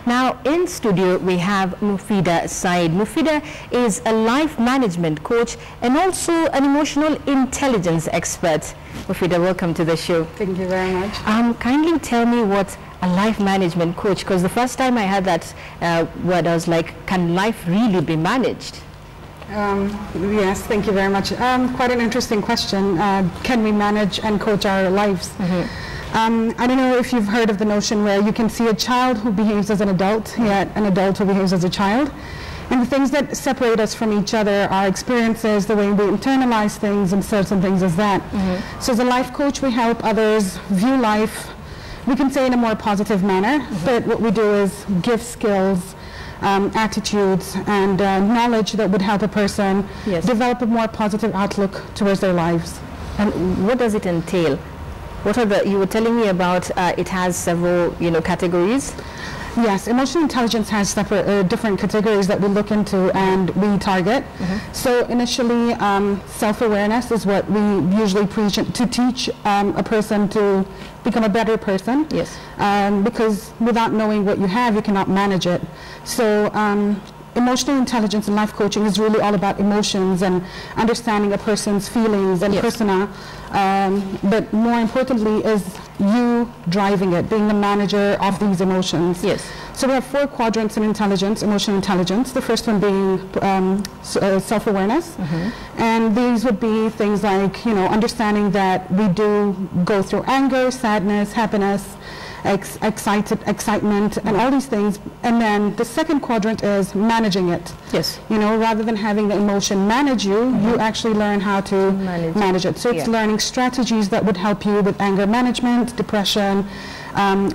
Now, in studio, we have Mufida Said. Mufida is a life management coach and also an emotional intelligence expert. Mufida, welcome to the show. Thank you very much. Kindly tell me what a life management coach, because the first time I heard that word, I was like, can life really be managed? Yes, thank you very much. Quite an interesting question. Can we manage and coach our lives? I don't know if you've heard of the notion where you can see a child who behaves as an adult, yet an adult who behaves as a child. And the things that separate us from each other, our experiences, the way we internalize things and certain things as that. So as a life coach, we help others view life, we can say in a more positive manner, but what we do is give skills, attitudes and knowledge that would help a person develop a more positive outlook towards their lives. And what does it entail? What are the, you were telling me about it has several, categories? Yes, emotional intelligence has separate, different categories that we look into and we target. So initially, self-awareness is what we usually preach to teach a person to become a better person. Yes. Because without knowing what you have, you cannot manage it. So emotional intelligence and life coaching is really all about emotions and understanding a person's feelings and persona. But more importantly is you driving it, being the manager of these emotions. Yes. So we have 4 quadrants in intelligence, emotional intelligence. The first one being self-awareness. And these would be things like, understanding that we do go through anger, sadness, happiness, excitement, and all these things. And then the second quadrant is managing it. Yes. Rather than having the emotion manage you, you actually learn how to manage it. So it's learning strategies that would help you with anger management, depression.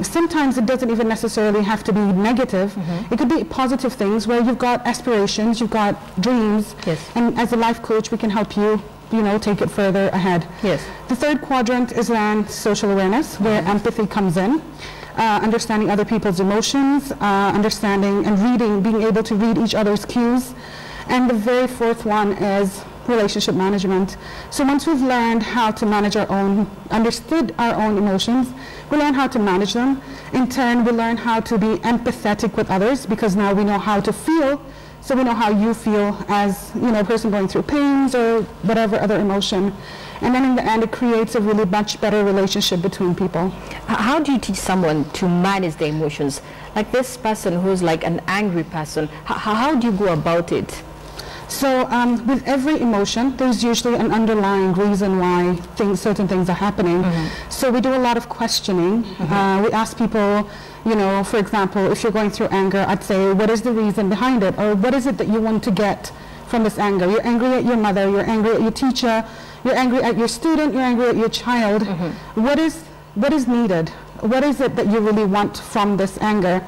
Sometimes it doesn't even necessarily have to be negative. It could be positive things where you've got aspirations, you've got dreams. Yes. And as a life coach, we can help you take it further ahead. Yes. The third quadrant is around social awareness, where empathy comes in, understanding other people's emotions, understanding and reading, being able to read each other's cues. And the very fourth one is relationship management. So once we've learned how to manage our own, understood our own emotions, we learn how to manage them. In turn, we learn how to be empathetic with others, because now we know how to feel. So we know how you feel as a person going through pains or whatever other emotion. And then in the end, it creates a really much better relationship between people. How do you teach someone to manage their emotions? Like this person who's like an angry person, how do you go about it? So with every emotion, there's usually an underlying reason why certain things are happening. So we do a lot of questioning. We ask people, for example, if you're going through anger, I'd say, what is the reason behind it? Or what is it that you want to get from this anger? You're angry at your mother, you're angry at your teacher, you're angry at your student, you're angry at your child. What is needed? What is it that you really want from this anger?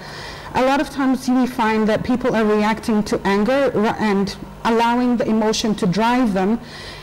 A lot of times we find that people are reacting to anger and allowing the emotion to drive them,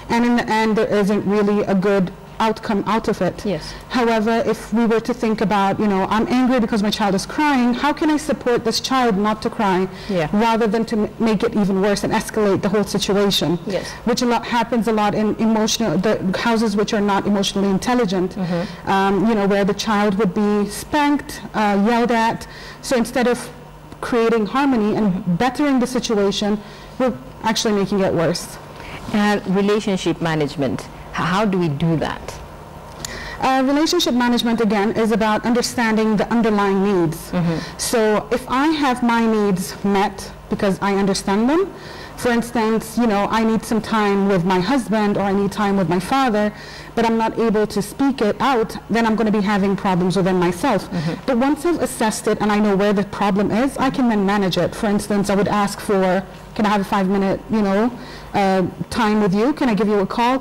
and in the end there isn't really a good outcome out of it. Yes. However, if we were to think about, I'm angry because my child is crying, how can I support this child not to cry, rather than to make it even worse and escalate the whole situation? Yes. Which happens a lot in the houses which are not emotionally intelligent, where the child would be spanked, yelled at. So instead of creating harmony and bettering the situation, we're actually making it worse. Relationship management. How do we do that? Relationship management, again, is about understanding the underlying needs. So if I have my needs met because I understand them, for instance, I need some time with my husband or I need time with my father, but I'm not able to speak it out, then I'm going to be having problems within myself. But once I've assessed it and I know where the problem is, I can then manage it. For instance, I would ask for, can I have a 5-minute, time with you? Can I give you a call?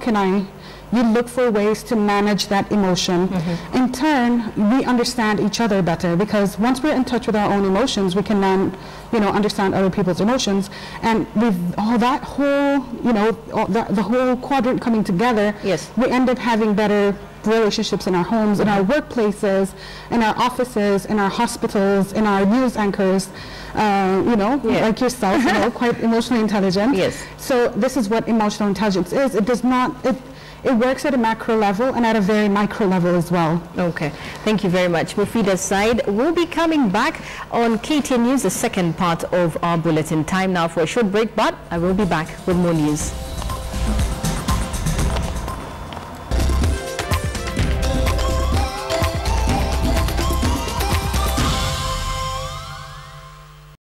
You look for ways to manage that emotion. In turn, we understand each other better, because once we're in touch with our own emotions, we can then, understand other people's emotions. And with all that whole, the whole quadrant coming together, we end up having better relationships in our homes, in our workplaces, in our offices, in our hospitals, in our news anchors, like yourself, quite emotionally intelligent. Yes. So this is what emotional intelligence is. it works at a macro level and at a very micro level as well. Okay, thank you very much. Mufida Said will be coming back on KTN News, the second part of our bulletin. Time now for a short break, but I will be back with more news.